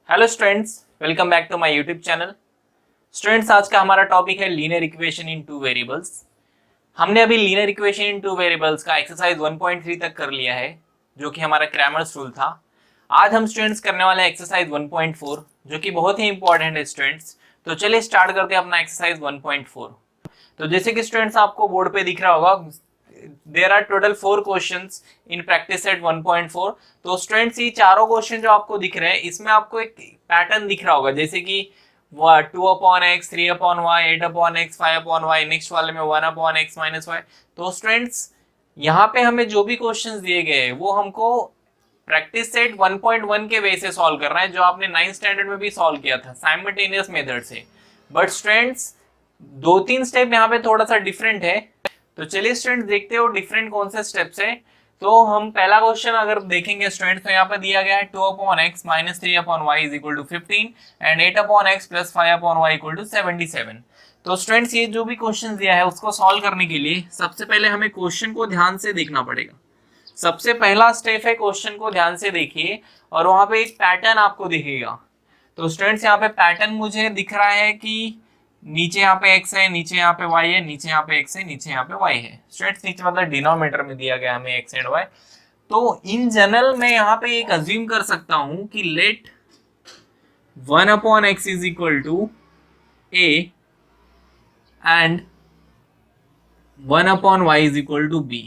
Hello students, welcome back to my YouTube channel. Students, आज का हमारा टॉपिक है linear equation in two variables. हमने अभी linear equation in two variables का एक्सरसाइज 1.3 तक कर लिया है, जो कि हमारा क्रैमर्स रूल था। आज हम स्टूडेंट्स करने वाले हैं एक्सरसाइज 1.4, जो कि बहुत ही इंपॉर्टेंट है स्टूडेंट्स। तो चलिए स्टार्ट करते हैं अपना एक्सरसाइज 1.4। तो जैसे कि स्टूडेंट्स आपको बोर्ड पे दिख रहा होगा, there are total 4 questions in practice set 1.4। तो स्टूडेंट्स, ये चारों क्वेश्चन जो आपको दिख रहे हैं, इसमें आपको एक पैटर्न दिख रहा होगा, जैसे कि 2/x, 3/y, 8/x, 5/y, next वाले में 1/x -y। तो स्टूडेंट्स, यहाँ पे हमें जो भी क्वेश्चंस दिए गए हैं वो हमको प्रैक्टिस सेट 1.1 के वे से सॉल्व करना है, जो आपने 9th स्टैंडर्ड में भी सॉल्व किया था साइमल्टेनियस मेथड से। बट स्टूडेंट्स, 2-3 स्टेप यहाँ पे थोड़ा सा डिफरेंट है। तो चलिए स्टूडेंट्स, देखते हो डिफरेंट कौन से स्टेप्स है। तो हम पहला क्वेश्चन अगर देखेंगे स्टूडेंट्स, तो यहाँ पर दिया गया है 2/x - 3/y = 15 and 8/x + 5/y = 77। तो स्टूडेंट्स, ये जो भी क्वेश्चन दिया है उसको सॉल्व करने के लिए सबसे पहले हमें क्वेश्चन को ध्यान से देखना पड़ेगा। सबसे पहला स्टेप है, क्वेश्चन को ध्यान से देखिए और वहां पे एक पैटर्न आपको दिखेगा। तो स्टूडेंट्स, यहाँ पे पैटर्न मुझे दिख रहा है कि नीचे यहाँ पे x है, नीचे यहाँ पे y है, नीचे यहाँ पे x है, नीचे यहाँ पे y है। स्टूडेंट्स, नीचे मतलब डिनोमिनेटर में दिया गया हमें x एंड y। तो इन जनरल मैं यहाँ पे एक अज्यूम कर सकता हूँ कि let 1/x = a and 1/y = b।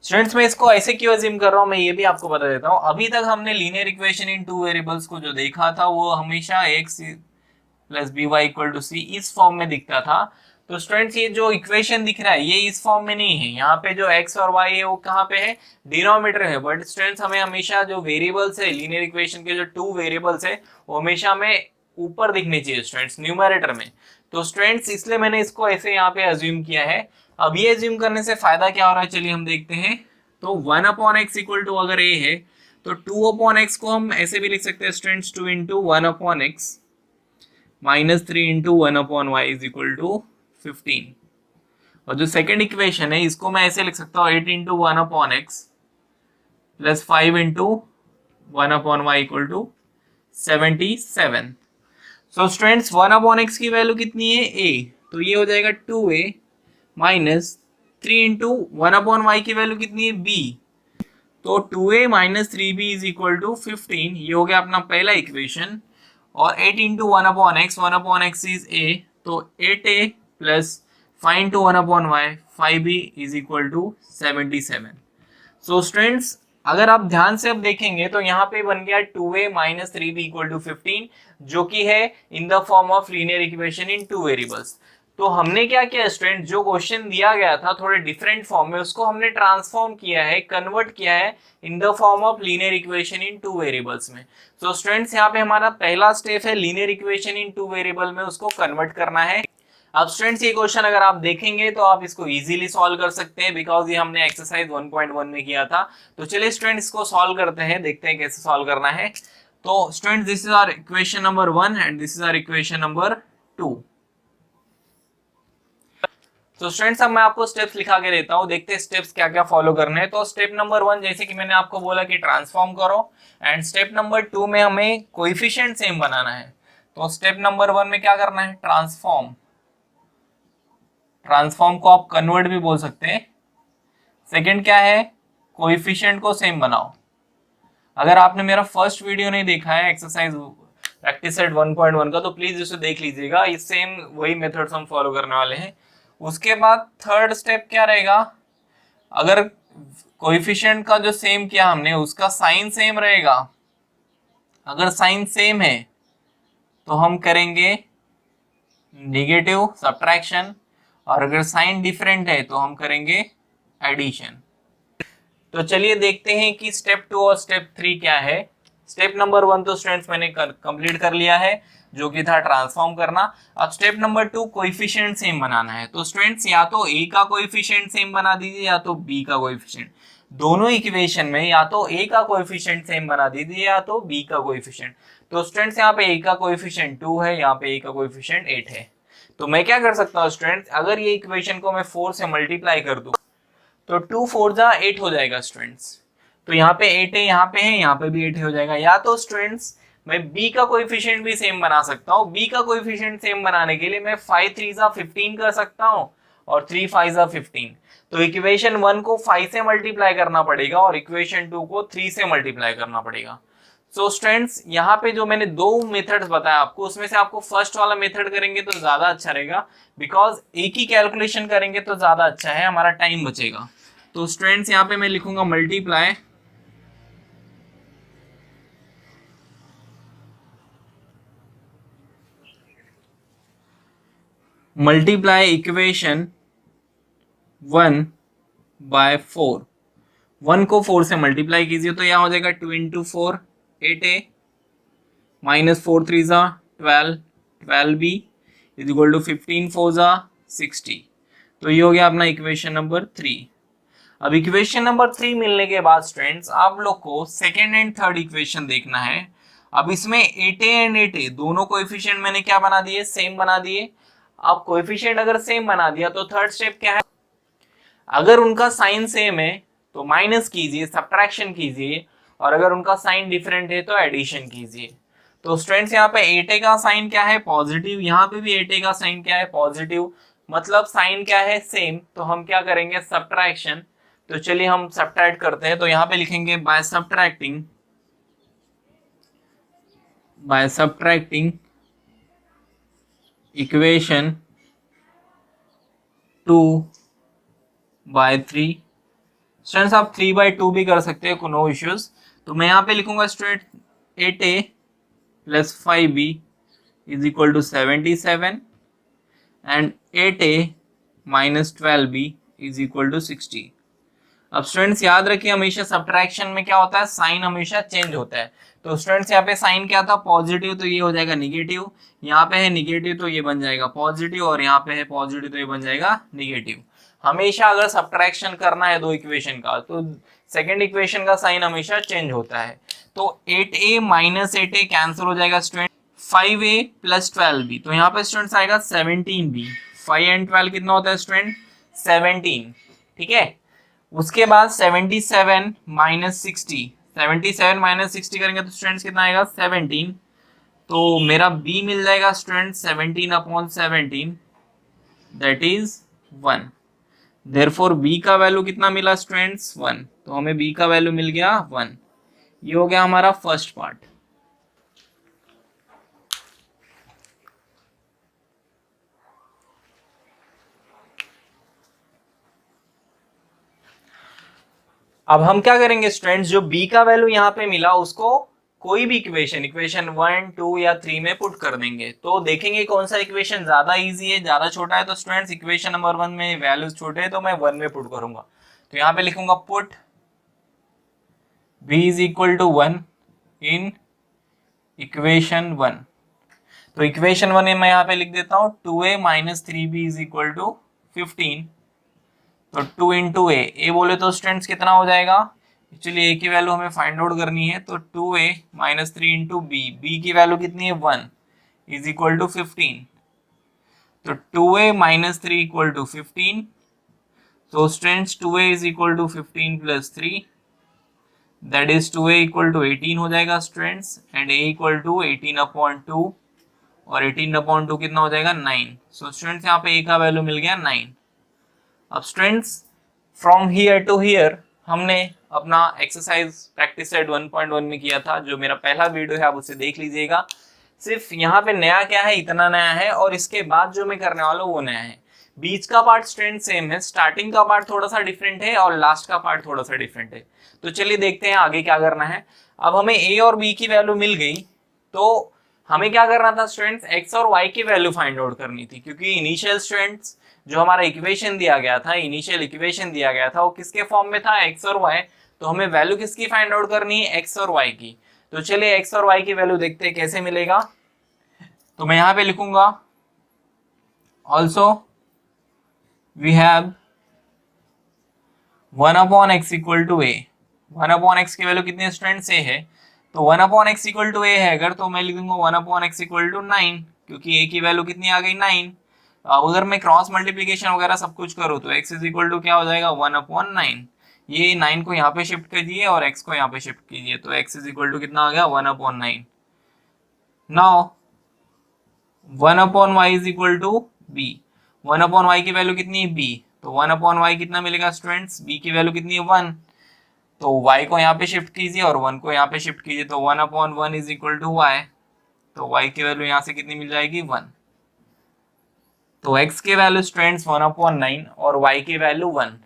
Students, मैं इसको ऐसे क्यों अज्यूम कर रहा हूँ, मैं ये भी आपको बता देता हूँ। अभी तक हमने linear equation in two variables को जो देखा था वो हमेशा x + by = c इस फॉर्म में दिखता था। तो स्टूडेंट्स, ये जो इक्वेशन दिख रहा है ये इस फॉर्म में नहीं है। यहाँ पे जो x और y है वो कहाँ पे है, डिनोमिनेटर है। बट स्टूडेंट्स, हमें हमेशा जो वेरिएबल्स है लीनियर इक्वेशन के, जो 2 वेरिएबल्स है, वो हमेशा हमें ऊपर दिखने चाहिए स्टूडेंट्स, न्यूमरेटर में। तो स्टूडेंट्स, इसलिए मैंने इसको ऐसे यहाँ पे अज्यूम किया है। अब ये अज्यूम करने से फायदा क्या हो रहा है, चलिए हम देखते हैं। तो 1/x = अगर a है तो 2/x को हम ऐसे भी लिख सकते हैं स्टूडेंट्स, 2 × 1/x -3 × 1/y = 15। और जो सेकंड इक्वेशन है इसको मैं ऐसे लिख सकता हूँ, 8 × 1/x + 5 × 1/y = 77। सो स्टूडेंट्स, 1/x की वैल्यू कितनी है, a, तो ये हो जाएगा 2a माइनस 3 × 1/y की वैल्यू कितनी है, b, तो 2a - 3b = 15। ये हो गया अपना पहला इक्वेशन। और 8 × 1/x इज a, तो 8a + 5 × 1/y 5b = 77। So students, अगर आप ध्यान से अब देखेंगे तो यहाँ पे बन गया 2a - 3b = 15, जो कि है in the form of linear equation in two variables. तो हमने क्या किया स्टूडेंट, जो क्वेश्चन दिया गया था थोड़े डिफरेंट फॉर्म में, उसको हमने ट्रांसफॉर्म किया है, कन्वर्ट किया है in the form of linear equation in two variables में। सो स्टूडेंट्स, यहाँ पे हमारा पहला स्टेप है linear equation in two variable में उसको कन्वर्ट करना है। अब स्टूडेंट्स, ये क्वेश्चन अगर आप देखेंगे तो आप इसको इजीली सॉल्व कर सकते हैं, बिकॉज ये हमने एक्सरसाइज 1.1 में किया था। तो चलिए स्टूडेंट्स, इसको सॉल्व करते हैं, देखते हैं कैसे सॉल्व करना है। तो students, this is our equation number 1 and this is our equation number 2। तो स्टूडेंट्स, अब मैं आपको स्टेप्स लिखा के देता हूँ, देखते हैं स्टेप्स क्या क्या फॉलो करने हैं। तो स्टेप नंबर 1, जैसे कि मैंने आपको बोला कि ट्रांसफॉर्म करो, एंड स्टेप नंबर 2 में हमें कोएफिशिएंट सेम बनाना है। तो स्टेप नंबर 1 में क्या करना है, ट्रांसफॉर्म। ट्रांसफॉर्म को आप कन्वर्ट भी बोल सकते हैं। सेकंड क्या है, कोएफिशिएंट को सेम बनाओ। अगर आपने मेरा फर्स्ट वीडियो नहीं देखा है एक्सरसाइज प्रैक्टिस सेट 1.1 का, तो प्लीज उसे देख लीजिएगा, इस सेम वही मेथड्स हम फॉलो करने वाले हैं। उसके बाद थर्ड स्टेप क्या रहेगा, अगर कोएफिशिएंट का जो सेम किया हमने उसका साइन सेम रहेगा। अगर साइन सेम है तो हम करेंगे नेगेटिव सब्ट्रैक्शन, और अगर साइन डिफरेंट है तो हम करेंगे एडिशन। तो चलिए देखते हैं कि स्टेप 2 और स्टेप 3 क्या है। स्टेप नंबर 1 तो स्टूडेंट्स मैंने कंप्लीट कर लिया है, जो कि था ट्रांसफॉर्म करना। अब स्टेप नंबर 2, कोएफिशिएंट सेम बनाना है। तो स्टूडेंट्स, या तो a का कोएफिशिएंट सेम बना दीजिए या तो b का कोएफिशिएंट। दोनों इक्वेशन में या तो a का कोएफिशिएंट सेम बना दीजिए या तो b का कोएफिशिएंट। तो स्टूडेंट्स, यहाँ पे a का कोएफिशिएंट 2 है, यहाँ पे a का कोएफिशिएंट 8 है। तो मैं क्या कर सकता हूँ स्टूडेंट्स, अगर ये इक्वेशन को मैं 4 से मल्टीप्लाई कर दूं तो 2 4 जा 8 हो जाएगा स्टूडेंट्स। तो यहाँ पे 8 है, यहाँ पे है, यहाँ पे भी 8 हो जाएगा। या तो स्टूडेंट्स मैं b का कोएफिशिएंट भी सेम बना सकता हूँ। b का कोएफिशिएंट सेम बनाने के लिए मैं 5 3 15 कर सकता हूँ और 3 5 15। तो इक्वेशन 1 को 5 से मल्टीप्लाई करना पड़ेगा और इक्वेशन 2 को 3 से मल्टीप्लाई करना पड़ेगा। सो स्टूडेंट्स यहाँ पे जो मैंने दो मेथड्स बताया आपको, उसमें से आपको फर्स्ट वाला मेथड करेंगे तो ज्यादा अच्छा रहेगा, बिकॉज एक ही कैलकुलेशन करेंगे तो ज्यादा अच्छा है, हमारा टाइम बचेगा। तो स्टूडेंट्स यहाँ पे मैं लिखूंगा मल्टीप्लाई इक्वेशन 1 बाय 4। 1 को 4 से मल्टीप्लाई कीजिए तो यहाँ हो जाएगा 2 into 4 8a minus 4 3 12 12b is equal to 15 4 60। तो ये हो गया अपना इक्वेशन नंबर 3। अब इक्वेशन नंबर 3 मिलने के बाद स्टूडेंट्स आप लोग को सेकेंड एंड थर्ड इक्वेशन देखना है। अब इसमें 8a एंड 8a दोनों कोएफिशिएंट मैंने क्या बना दिए, सेम बना दिए। अब कोएफिशिएंट अगर सेम बना दिया तो थर्ड स्टेप क्या है, अगर उनका साइन सेम है तो माइनस कीजिए, सब्ट्रैक्शन कीजिए, और अगर उनका साइन डिफरेंट है तो एडिशन कीजिए। तो स्टूडेंट्स यहाँ पे 8a का साइन क्या है, पॉजिटिव, यहाँ पे भी 8a का साइन क्या है, पॉजिटिव, मतलब साइन क्या है, सेम। तो हम क्या करेंगे, सब्ट्रैक्शन। तो चलिए हम सब्ट्रैक्ट करते हैं। तो यहाँ पे लिखेंगे by subtracting equation 2 by 3। Students आप 3 बाय 2 भी कर सकते हैं, नो इश्यूज। तो मैं यहाँ पे लिखूंगा student 8a plus 5b is equal to 77 and 8a minus 12b is equal to 60। अब स्टूडेंट्स याद रखिए हमेशा सब्ट्रैक्शन में क्या होता है, साइन हमेशा चेंज होता है। तो स्टूडेंट्स यहाँ पे साइन क्या था, पॉजिटिव, तो ये हो जाएगा निगेटिव। यहाँ पे है निगेटिव तो ये बन जाएगा पॉजिटिव, और यहाँ पे है पॉजिटिव तो ये बन जाएगा निगेटिव। हमेशा अगर सब्ट्रैक्शन करना है दो इक्वेशन का तो सेकेंड इक्वेशन का साइन हमेशा चेंज होता है। तो 8a माइनस 8a कैंसिल हो जाएगा स्टूडेंट, 5a प्लस 12b, तो यहाँ पे स्टूडेंट्स आएगा 17b। 5 एंड 12 कितना होता है स्टूडेंट, 17, ठीक है। उसके बाद 77 माइनस 60, 77 माइनस 60 करेंगे तो स्टूडेंट्स कितना आएगा, 17। तो मेरा b मिल जाएगा student 17 upon 17, that is 1। Therefore b का वैल्यू कितना मिला स्टूडेंट्स, 1। तो हमें b का वैल्यू मिल गया 1। ये हो गया हमारा फर्स्ट पार्ट। अब हम क्या करेंगे स्टूडेंट्स, जो b का वैल्यू यहाँ पे मिला उसको कोई भी इक्वेशन 1 2 या 3 में पुट कर देंगे। तो देखेंगे कौन सा इक्वेशन ज्यादा इजी है, ज्यादा छोटा है। तो स्टूडेंट्स इक्वेशन नंबर 1 में वैल्यूज छोटे हैं तो मैं 1 में पुट करूंगा। तो यहाँ पे लिखूंगा put b is equal to 1 in equation 1। तो इक्वेशन 1 में मैं यहाँ पे लिख देता हूँ 2a minus 3b is equal to 15। तो 2 इंटू ए बोले तो स्टूडेंट्स कितना हो जाएगा, एक्चुअली ए की वैल्यू हमें फाइंड आउट करनी है। तो 2a माइनस 3 इंटू बी की वैल्यू कितनी है, 1 इज इक्वल टू 15। तो 2a माइनस 3 इक्वल टू 15। तो students 2a is equal to 15 plus 3, that is 2a equal to 18 हो जाएगा students, and a equal to 18 upon 2, और 18 अपॉन 2 कितना हो जाएगा, 9। सो स्टूडेंट्स यहाँ पे a का वैल्यू मिल गया 9। अब students from here to here हमने अपना एक्सरसाइज प्रैक्टिस सेट 1.1 में किया था, जो मेरा पहला वीडियो है आप उसे देख लीजिएगा। सिर्फ यहाँ पे नया क्या है, इतना नया है, और इसके बाद जो मैं करने वाला हूँ वो नया है। बीच का पार्ट स्टूडेंट सेम है, स्टार्टिंग का पार्ट थोड़ा सा डिफरेंट है और लास्ट का पार्ट थोड़ा सा डिफरेंट है। तो चलिए देखते हैं आगे क्या करना है। अब हमें ए और बी की वैल्यू मिल गई, तो हमें क्या करना था स्टूडेंट्स, एक्स और वाई की वैल्यू फाइंड आउट करनी थी, क्योंकि इनिशियल स्टूडेंट्स जो हमारा इक्वेशन दिया गया था, इनिशियल इक्वेशन दिया गया था वो किसके फॉर्म में था, एक्स और वाई। तो हमें वैल्यू किसकी फाइंड आउट करनी है, एक्स और वाई की। तो चलिए एक्स और वाई की वैल्यू देखते हैं कैसे मिलेगा। तो मैं यहां पे लिखूंगा also we have 1 upon x equal to a. 1 upon x की वैल्यू कितनी स्टूडेंट्स ए है, तो 1 upon x equal to a है अगर, तो मैं लिखूंगा 1 अपॉन एक्स इक्वल टू 9, क्योंकि ए की वैल्यू कितनी आ गई, 9। अगर मैं क्रॉस मल्टीप्लीकेशन वगैरह सब कुछ करूँ तो x इज इक्वल टू क्या हो जाएगा, 1 अपॉन 9। ये 9 को यहाँ पे शिफ्ट कीजिए और x को यहाँ पे शिफ्ट कीजिए, तो x इज इक्वल टू कितना आ गया, 1 upon 9। Now 1/y is equal to b। 1/y की वैल्यू कितनी है b, तो 1/y कितना मिलेगा स्टूडेंट्स, b की वैल्यू कितनी है 1, तो y को यहाँ पे शिफ्ट कीजिए और 1 को यहाँ पे शिफ्ट कीजिए, तो 1/1 इज इक्वल टू y, तो y की वैल्यू यहाँ से कितनी मिल जाएगी 1। तो x की वैल्यू स्टूडेंट्स 1/9 और y की वैल्यू 1।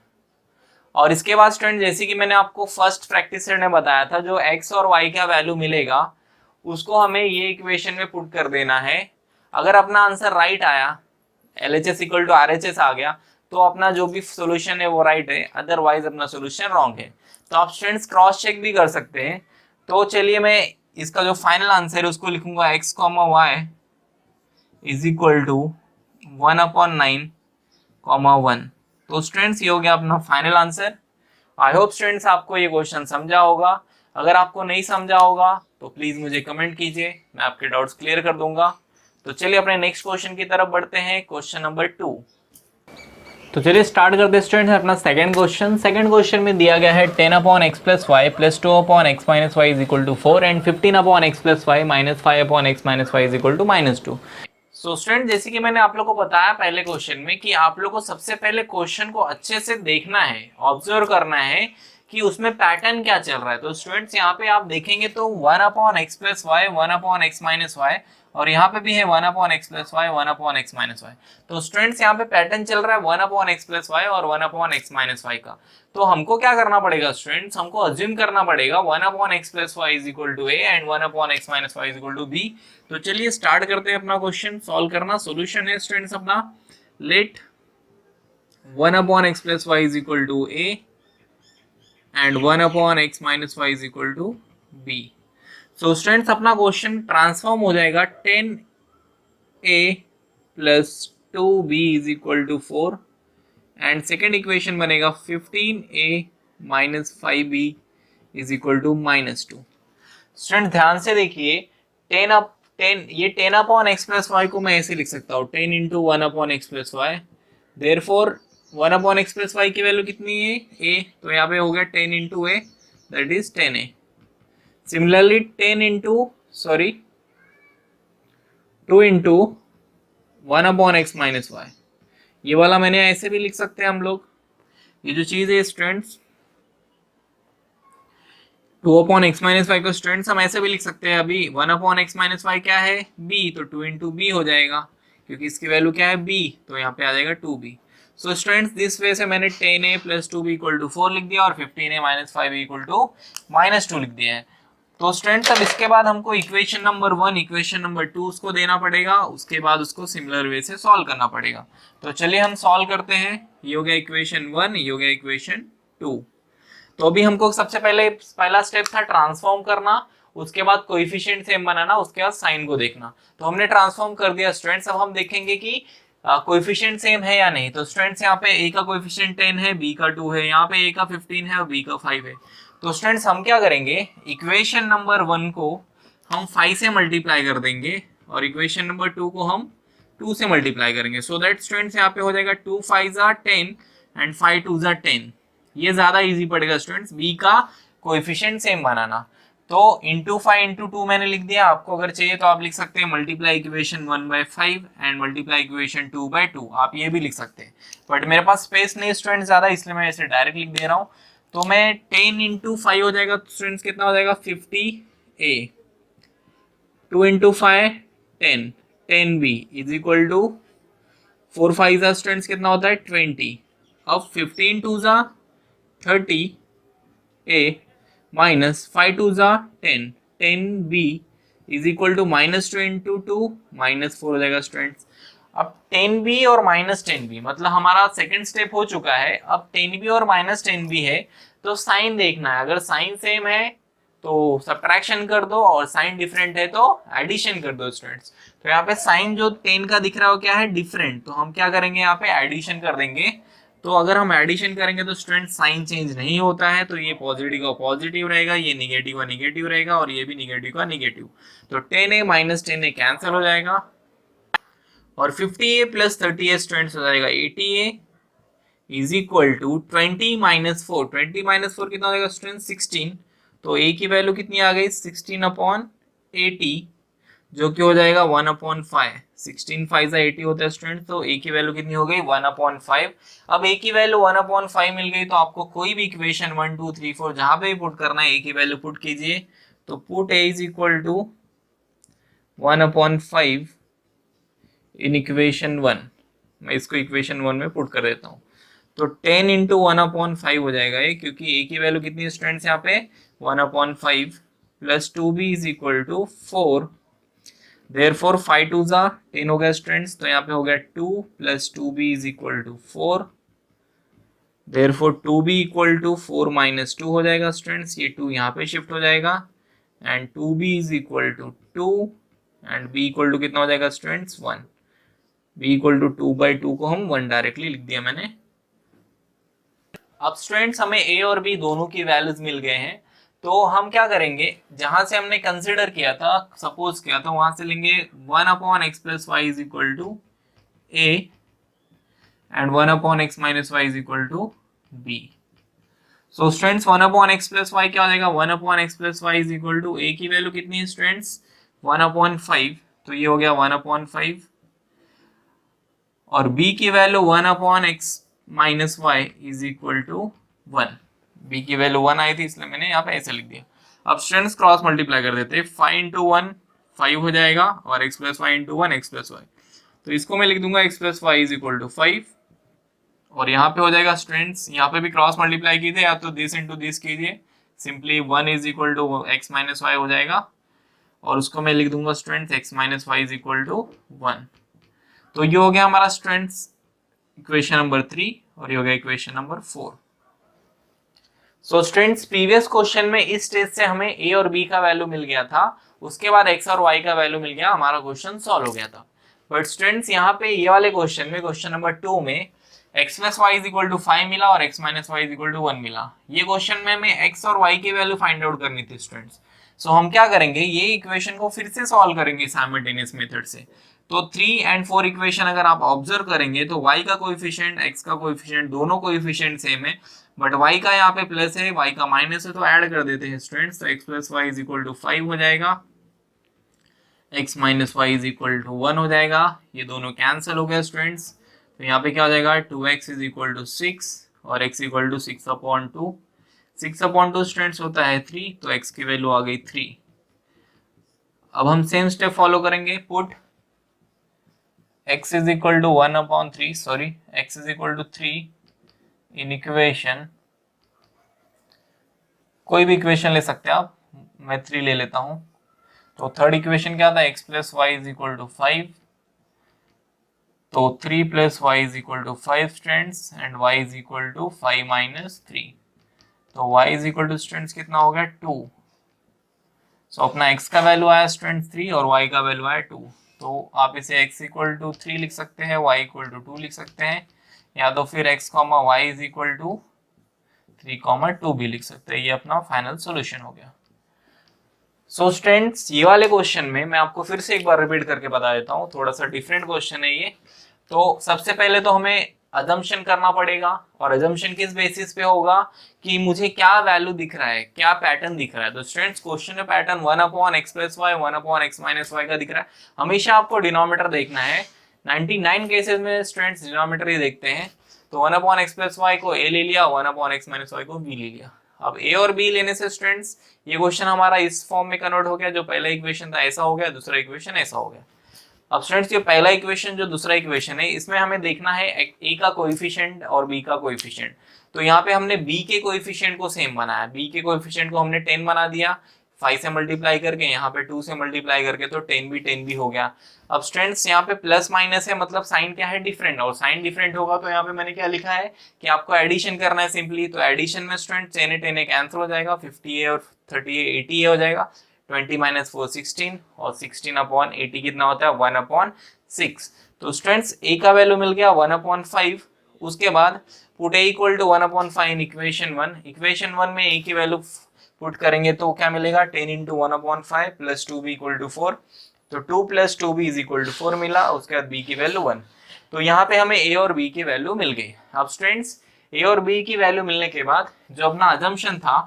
और इसके बाद स्टूडेंट जैसे कि मैंने आपको फर्स्ट प्रैक्टिस सेट में बताया था, जो x और y का वैल्यू मिलेगा उसको हमें ये इक्वेशन में पुट कर देना है। अगर अपना आंसर राइट आया, LHS इक्वल टू RHS आ गया, तो अपना जो भी सोल्यूशन है वो राइट है, अदरवाइज अपना सोल्यूशन रॉन्ग है। तो आप स्टूडेंट्स क्रॉस चेक भी कर सकते हैं। तो चलिए मैं इसका जो फाइनल आंसर है उसको लिखूंगा x, y is equal to 1/9, 1। तो स्टूडेंट्स ये हो गया अपना final answer. I hope students आपको ये क्वेश्चन समझा होगा। अगर आपको नहीं समझा होगा तो प्लीज मुझे कमेंट कीजिए, मैं आपके डाउट्स क्लियर कर दूंगा। तो चलिए अपने नेक्स्ट क्वेश्चन की तरफ बढ़ते हैं, क्वेश्चन नंबर 2। तो चलिए स्टार्ट करते हैं स्टूडेंट्स अपना सेकंड क्वेश्चन। सेकंड क्वेश्चन में दिया गया है 10/x + y + 2/x - y = 4 and 15/x + y - 5/x - y = -2। So student जैसे कि मैंने आप लोग को बताया पहले क्वेश्चन में कि आप लोग को सबसे पहले क्वेश्चन को अच्छे से देखना है, ऑब्जर्व करना है कि उसमें पैटर्न क्या चल रहा है। तो स्टूडेंट्स यहाँ पे आप देखेंगे तो 1/x + y 1/x - y और यहाँ पे भी है 1/x + y 1/x - y। तो स्टूडेंट्स यहाँ पे पैटर्न चल रहा है 1/x + y और 1/x - y का। तो हमको क्या करना पड़ेगा स्टूडेंट्स, हमको अज्यूम करना पड़ेगा 1/x + y = a and 1/x - y = b। तो चलिए स्टार्ट करते हैं अपना क्वेश्चन सॉल्व करना। सॉल्यूशन है स्टूडेंट्स अपना, let 1/x + y = a and 1/x - y = b। So students अपना क्वेश्चन ट्रांसफॉर्म हो जाएगा 10a + 2b = 4 and second equation बनेगा 15a - 5b = -2। स्टूडेंट ध्यान से देखिए, 10/x + y को मैं ऐसे लिख सकता हूँ 10 × 1/x + y। Therefore 1/x + y की वैल्यू कितनी है a, तो यहाँ पे हो गया 10 × a that is 10a। Similarly 2 × 1/x - y, ये वाला मैंने ऐसे भी लिख सकते हैं हम लोग। ये जो चीज है स्टूडेंट्स 2/x - y को स्टूडेंट्स हम ऐसे भी लिख सकते हैं। अभी 1/x - y क्या है b, तो 2 × b हो जाएगा क्योंकि इसकी वैल्यू क्या है b, तो यहाँ पे आ जाएगा 2b। So students this way से मैंने 10a + 2b = 4 लिख दिया और 15a - 5b = -2 लिख दिया है। तो स्टूडेंट्स अब इसके बाद हमको इक्वेशन नंबर 1, इक्वेशन नंबर 2 उसको देना पड़ेगा, उसके बाद उसको सिमिलर वे से सॉल्व करना पड़ेगा। तो चलिए हम सॉल्व करते हैं। ये हो गया इक्वेशन 1, ये हो गया इक्वेशन 2। तो अभी हमको सबसे पहले पहला स्टेप था ट्रांसफॉर्म करना, उसके बाद कोएफिशिएंट सेम बनाना, उसके बाद साइन को देखना। तो हमने ट्रांसफॉर्म कर दिया स्टूडेंट्स। अब हम देखेंगे कि कोएफिशिएंट सेम है या नहीं। तो स्टूडेंट्स यहाँ पे a का कोएफिशिएंट 10 है, b का 2 है, यहाँ पे a का 15 है और b का 5 है। तो स्टूडेंट्स हम क्या करेंगे, इक्वेशन नंबर 1 को हम 5 से मल्टीप्लाई कर देंगे और इक्वेशन नंबर 2 को हम 2 से मल्टीप्लाई करेंगे। सो दैट स्टूडेंट्स यहाँ पे हो जाएगा 2 × 5 = 10 एंड 5 × 2 = 10। ये ज्यादा इजी पड़ेगा स्टूडेंट्स b का कोएफिशिएंट सेम बनाना। तो इंटू 5 इंटू 2 मैंने लिख दिया। आपको अगर चाहिए तो आप लिख सकते हैं multiply equation 1/5 and multiply equation 2/2, आप ये भी लिख सकते हैं। बट मेरे पास स्पेस नहीं स्टूडेंट ज्यादा, इसलिए मैं ऐसे डायरेक्ट लिख दे रहा हूँ। तो मैं 10 × 5 हो जाएगा स्टूडेंट्स, कितना हो जाएगा 50a, 2 × 5 10, 10b = 4 × 5 स्टूडेंट्स कितना होता है 20। अब 15 × 2 = 30a minus 5 2 ज़ा 10, 10b is equal to -2 into 2 -4 हो जाएगा स्टूडेंट्स। अब 10b और -10b मतलब हमारा सेकंड स्टेप हो चुका है। अब 10b और -10b है तो साइन देखना है। अगर साइन सेम है तो सब्ट्रैक्शन कर दो और साइन डिफरेंट है तो एडिशन कर दो स्टूडेंट्स। तो यहाँ पे साइन जो 10 का दिख रहा हो क्या है डिफरेंट, तो हम क्या करेंगे यहाँ पे एडिशन कर देंगे। तो अगर हम एडिशन करेंगे तो स्टूडेंट साइन चेंज नहीं होता है, तो ये पॉजिटिव का पॉजिटिव रहेगा, ये निगेटिव का निगेटिव रहेगा और ये भी निगेटिव का निगेटिव। तो 10a - 10a कैंसिल हो जाएगा और 50a + 30a स्टूडेंट्स हो जाएगा 80a इज इक्वल टू 20 - 4। 20 - 4 कितना हो जाएगा स्टूडेंट 16। तो a की वैल्यू कितनी आ गई 16/80। जो कि हो जाएगा 1/5। 16 5 80 होता है स्टूडेंट, तो ए की वैल्यू कितनी हो गई 1/5। अब ए की वैल्यू 1/5 मिल गई, तो आपको कोई भी इक्वेशन 1 2 3 4 जहां पे भी पुट करना है ए की वैल्यू पुट कीजिए। तो put a is equal to 1/5 in equation 1। मैं इसको इक्वेशन 1 में पुट कर देता हूँ। तो 10 इंटू 1/5 हो जाएगा ये, क्योंकि ए की वैल्यू कितनी है स्टूडेंट्स यहाँ पे 1/5 plus 2b is equal to 4। Therefore 5 2 जा 10 हो गया स्टूडेंट्स, तो यहाँ पे हो गया 2 plus 2b is equal to 4। Therefore 2b equal to 4 minus 2 हो जाएगा स्टूडेंट्स, ये 2 यहाँ पे शिफ्ट हो जाएगा and 2b is equal to 2 and b equal to कितना हो जाएगा स्टूडेंट्स 1। b इक्वल टू 2/2 को हम 1 डायरेक्टली लिख दिया मैंने। अब स्टूडेंट्स हमें a और b दोनों की वैल्यूज मिल गए हैं, तो हम क्या करेंगे, जहां से हमने कंसिडर किया था, सपोज किया था, वहां से लेंगे 1/x plus y is equal to a and 1/x minus y is equal to b। So students 1/x plus y क्या हो जाएगा 1/x plus y is equal to a की वैल्यू कितनी है स्टूडेंट्स 1/5, तो ये हो गया 1/5 और b की value 1/x minus y is equal to 1। b की वैल्यू 1 आई थी इसलिए मैंने यहाँ पे ऐसे लिख दिया। अब स्टूडेंट्स क्रॉस मल्टीप्लाई कर देते हैं, 5 इंटू 1 5 हो जाएगा और x plus y into 1 x plus y, तो इसको मैं लिख दूंगा x plus y is equal to 5 और यहाँ पे हो जाएगा स्टूडेंट्स, यहाँ पे भी क्रॉस मल्टीप्लाई कीजिए या तो दिस इंटू दिस कीजिए, simply 1 is equal to x minus y हो जाएगा और उसको मैं लिख दूंगा students x minus y is equal to 1। तो ये हो गया हमारा स्टूडेंट्स इक्वेशन नंबर 3 और ये हो गया equation number 4। So students previous question में इस स्टेज से हमें ए और बी का वैल्यू मिल गया था, उसके बाद एक्स और वाई का वैल्यू मिल गया, हमारा क्वेश्चन सॉल्व हो गया था। बट स्टूडेंट्स यहाँ पे ये वाले क्वेश्चन में, क्वेश्चन नंबर 2 में x plus y is equal to 5 मिला और x minus y is equal to 1 मिला। ये क्वेश्चन में हमें x और y की वैल्यू फाइंड आउट करनी थी स्टूडेंट्स। सो हम क्या करेंगे, ये इक्वेशन को फिर से सॉल्व करेंगे साइमल्टेनियस मेथड से। तो 3 एंड 4 इक्वेशन अगर आप ऑब्जर्व करेंगे तो y का कोएफिशिएंट x का कोएफिशिएंट दोनों कोएफिशिएंट सेम है, बट y का यहाँ पे प्लस है y का माइनस है, तो ऐड कर देते हैं स्टूडेंट्स। तो x plus y is equal to 5 हो जाएगा, x minus y is equal to 1 हो जाएगा, ये दोनों कैंसिल हो गया स्टूडेंट्स। तो यहाँ पे क्या हो जाएगा 2x इज इक्वल टू 6 और x इक्वल टू 6/2। 6/2 स्टूडेंट्स होता है 3, तो x की वैल्यू आ गई 3। अब हम सेम स्टेप फॉलो करेंगे, put x is equal to 1/3 sorry x is equal to 3 in equation, कोई भी इक्वेशन ले सकते हैं आप, मैं 3 ले लेता हूं। तो थर्ड इक्वेशन क्या था x plus y is equal to 5, तो 3 plus y is equal to 5 students and y is equal to 5 minus 3, तो y is equal to students कितना हो गया 2। सो अपना x का वैल्यू आया स्टूडेंट्स 3 और y का वैल्यू आया 2, तो आप इसे x इक्वल टू 3 लिख सकते हैं, y इक्वल टू 2 लिख सकते हैं, या तो फिर x comma y is equal to 3,2 भी लिख सकते हैं। ये अपना फाइनल सॉल्यूशन हो गया। सो स्टूडेंट्स ये वाले क्वेश्चन में मैं आपको फिर से एक बार रिपीट करके बता देता हूँ, थोड़ा सा डिफरेंट क्वेश्चन है ये। तो सबसे पहले तो हमें अजम्पशन करना पड़ेगा, और अजम्पशन किस बेसिस पे होगा कि मुझे क्या वैल्यू दिख रहा है, क्या पैटर्न दिख रहा है। तो स्टूडेंट्स क्वेश्चन में pattern 1/x plus y 1/x minus y का दिख रहा है। हमेशा आपको डिनोमिनेटर देखना है, 99 केसेस में स्टूडेंट्स डिनोमिनेटर ही देखते हैं। तो 1/x प्लस वाई को a ले लिया, 1/x माइनस वाई को b ले लिया। अब a और b लेने से स्टूडेंट्स ये क्वेश्चन हमारा इस फॉर्म में कन्वर्ट हो गया, जो पहला इक्वेशन था ऐसा हो गया, दूसरा इक्वेशन ऐसा हो गया। अब स्टूडेंट्स ये पहला इक्वेशन जो दूसरा इक्वेशन है, इसमें हमें देखना है a का कोएफिशिएंट और b का कोएफिशिएंट। तो यहाँ पे हमने b के कोएफिशिएंट को सेम बनाया, b के कोएफिशिएंट को हमने 10 बना दिया 5 से मल्टीप्लाई करके, यहाँ पे 2 से मल्टीप्लाई करके, तो 10 भी हो गया। अब स्टूडेंट्स यहाँ पे प्लस माइनस है, मतलब साइन क्या है डिफरेंट, और साइन डिफरेंट होगा तो यहाँ पे मैंने क्या लिखा है कि आपको एडिशन करना है सिंपली। तो एडिशन में स्टूडेंट 10 कैंसिल हो जाएगा, 50a और 30a 80a हो जाएगा, 20 माइनस 4 16 और 16/80 कितना होता है 1/6। तो स्टूडेंट्स a का वैल्यू मिल गया 1/5। उसके बाद put a equal to 1/5 in equation 1। Equation 1 में a की वैल्यू पुट करेंगे तो क्या मिलेगा 10 into 1/5 plus 2b equal to 4, तो 2 plus 2b is equal to 4 मिला। उसके बाद b की वैल्यू 1। तो यहाँ पे हमें a और b की वैल्यू मिल गई। अब स्टूडेंट्स a और b की वैल्यू मिलने के बाद जो अपना अजम्पशन था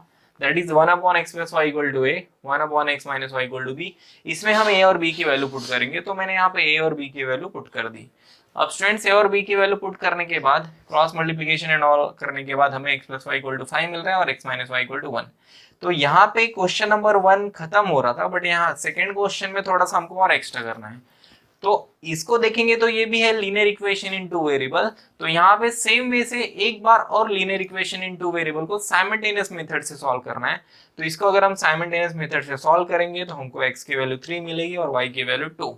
that is 1/x plus y equal to a, 1/x minus y equal to b. इसमें हम ए और बी की वैल्यू पुट करेंगे, तो मैंने यहाँ पे ए और बी की वैल्यू पुट कर दी। अब स्टूडेंट्स ए और बी की वैल्यू पुट करने के बाद क्रॉस मल्टीप्लिकेशन एंड ऑल करने के बाद हमें x plus y equal to 5 मिल रहा है और x minus y equal to 1। तो यहाँ पे क्वेश्चन नंबर 1 खत्म हो रहा था, बट यहाँ सेकेंड क्वेश्चन में थोड़ा सा हमको और एक्स्ट्रा करना है। तो इसको देखेंगे तो ये भी है linear equation in two variable. तो यहाँ पे सेम वे से एक बार और linear equation in two variable को साइमल्टेनियस मेथड से सॉल्व करना है। तो इसको अगर हम साइमल्टेनियस मेथड से सॉल्व करेंगे तो हमको x की वैल्यू 3 मिलेगी और y की वैल्यू 2।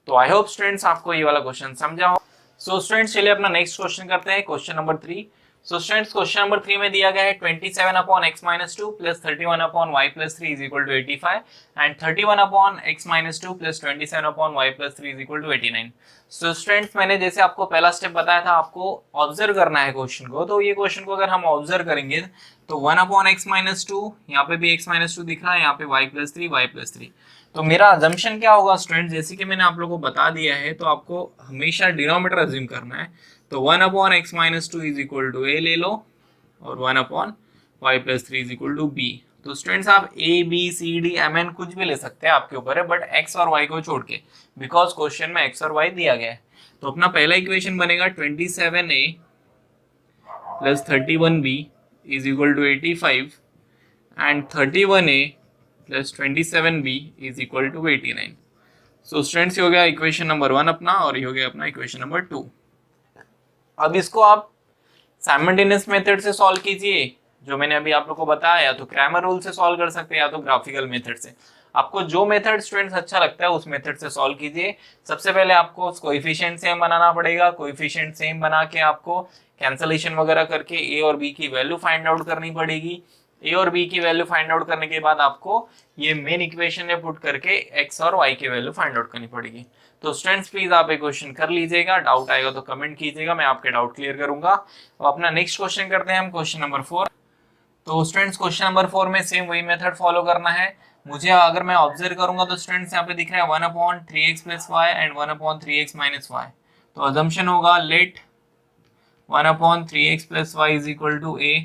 तो आई होप स्टूडेंट्स आपको ये वाला क्वेश्चन समझा हो। सो स्टूडेंट्स चलिए अपना नेक्स्ट क्वेश्चन करते हैं, question number 3। So students question number 3 में दिया गया है 27/x minus 2 plus 31/y plus 3 is equal to 85 and 31/x minus 2 plus 27/y plus 3 is equal to 89। So students मैंने जैसे आपको पहला स्टेप बताया था, आपको ऑब्जर्व करना है क्वेश्चन को। तो ये क्वेश्चन को अगर हम ऑब्जर्व करेंगे तो 1/x minus 2, यहाँ पे भी x minus 2दिख रहा है, यहाँ पे y plus 3, y plus 3। तो मेरा अजम्पशन क्या होगा स्टूडेंट, जैसे कि मैंने आप लोगों को बता दिया है, तो आपको हमेशा डिनोमिनेटर अज्यूम करना है। तो 1/x minus 2 is equal to a ले लो और 1/y plus 3 is equal to b। तो स्टूडेंट्स आप a b c d m n कुछ भी ले सकते हैं, आपके ऊपर है, बट x और y को छोड़ के, बिकॉज क्वेश्चन में x और y दिया गया है। तो अपना पहला इक्वेशन बनेगा 27a plus 31b is equal to 85 and 31a plus 27b is equal to 89। So students ये हो गया इक्वेशन नंबर 1 अपना, और ये हो गया अपना इक्वेशन नंबर 2। अब इसको आप साइमल्टेनियस मेथड से सॉल्व कीजिए, जो मैंने अभी आप लोग को बताया, या तो क्रैमर रूल से सॉल्व कर सकते हैं या तो ग्राफिकल मेथड से। आपको जो मेथड स्टूडेंट्स अच्छा लगता है उस मेथड से सॉल्व कीजिए। सबसे पहले आपको कोएफिशिएंट सेम बनाना पड़ेगा, कोएफिशिएंट सेम बना के आपको कैंसलेशन वगैरह करके ए और बी की वैल्यू फाइंड आउट करनी पड़ेगी। ए और बी की वैल्यू फाइंड आउट करने के बाद आपको ये मेन इक्वेशन में पुट करके एक्स और वाई की वैल्यू फाइंड आउट करनी पड़ेगी। तो स्टूडेंट्स प्लीज आप एक क्वेश्चन कर लीजिएगा, डाउट आएगा तो कमेंट कीजिएगा, मैं आपके डाउट क्लियर करूंगा। तो अपना नेक्स्ट क्वेश्चन करते हैं हम, क्वेश्चन नंबर 4। तो स्टूडेंट्स क्वेश्चन नंबर 4 में सेम वही मेथड फॉलो करना है मुझे। अगर मैं ऑब्जर्व करूंगा तो स्टूडेंट्स यहाँ पे दिख रहा है 1/3x plus y and 1/3x minus y. तो अजम्पशन होगा let 1/3x plus y is equal to a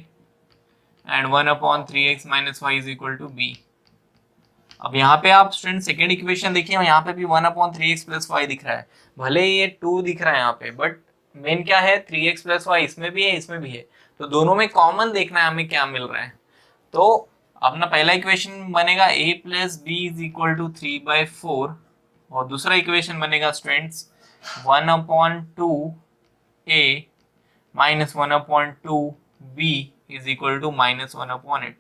and 1/3x minus y is equal to b। अब यहाँ पे आप स्टूडेंट सेकेंड इक्वेशन देखिए, यहाँ पे भी 1/3x प्लस वाई दिख रहा है, भले ये 2 दिख रहा है यहाँ पे, बट मेन क्या है 3x प्लस वाई, इसमें भी है इसमें भी है, तो दोनों में कॉमन देखना है हमें क्या मिल रहा है। तो अपना पहला इक्वेशन बनेगा a plus b is equal to 3/4 और दूसरा इक्वेशन बनेगा students 1/2a minus 1/2b is equal to -1/8।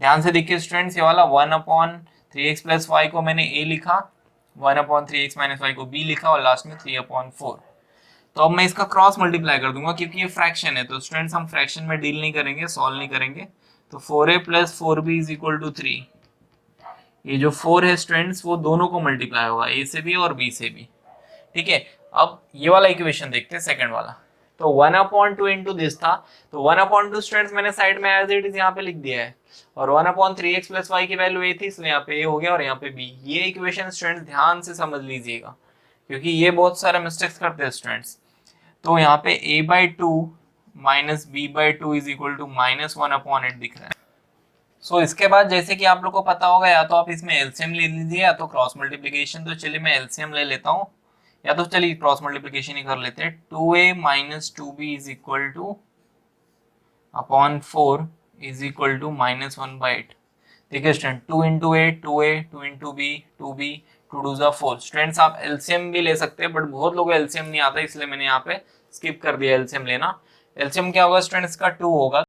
ध्यान से देखिए स्टूडेंट्स, ये वाला 1/3x प्लस वाई को मैंने a लिखा, 1/3x माइनस वाई को b लिखा और लास्ट में 3/4। तो अब मैं इसका क्रॉस मल्टीप्लाई कर दूंगा क्योंकि ये फ्रैक्शन है, तो स्टूडेंट्स हम फ्रैक्शन में डील नहीं करेंगे, सॉल्व नहीं करेंगे। तो 4a plus 4b is equal to 3। ये जो 4 है स्टूडेंट्स वो दोनों को मल्टीप्लाई होगा, a से भी और b से भी, ठीक है। अब ये वाला इक्वेशन देखते हैं सेकंड वाला। तो 1/2 इंटू दिस था, तो 1/2 स्टूडेंट्स मैंने साइड में एज इट इज यहाँ पे लिख दिया है, और 1/3x प्लस वाई की वैल्यू a थी, इसलिए यहाँ पे a हो गया और यहाँ पे b। ये इक्वेशन स्टूडेंट्स ध्यान से समझ लीजिएगा क्योंकि ये बहुत सारे मिस्टेक्स करते हैं स्टूडेंट्स। तो यहाँ पे a/2 minus b/2 is equal to -1/8 दिख रहा है। सो इसके बाद जैसे कि आप लोग को पता होगा, या तो आप इसमें एलसीएम ले लीजिए या तो क्रॉस मल्टीप्लिकेशन। तो चलिए मैं एलसीएम ले लेता हूँ, या तो चलिए क्रॉस मल्टीप्लिकेशन ही कर लेते हैं। 2a minus 2b is equal to upon 4 is equal to -1/8। देखिए student 2 into a 2a, 2 into b 2b, 2 2 जा 4। स्टूडेंट्स आप एलसीएम भी ले सकते हैं, बट बहुत लोगों को एलसीएम नहीं आता, इसलिए मैंने यहाँ पे स्किप कर दिया एलसीएम लेना। एलसीएम क्या होगा स्टूडेंट्स का 2 होगा,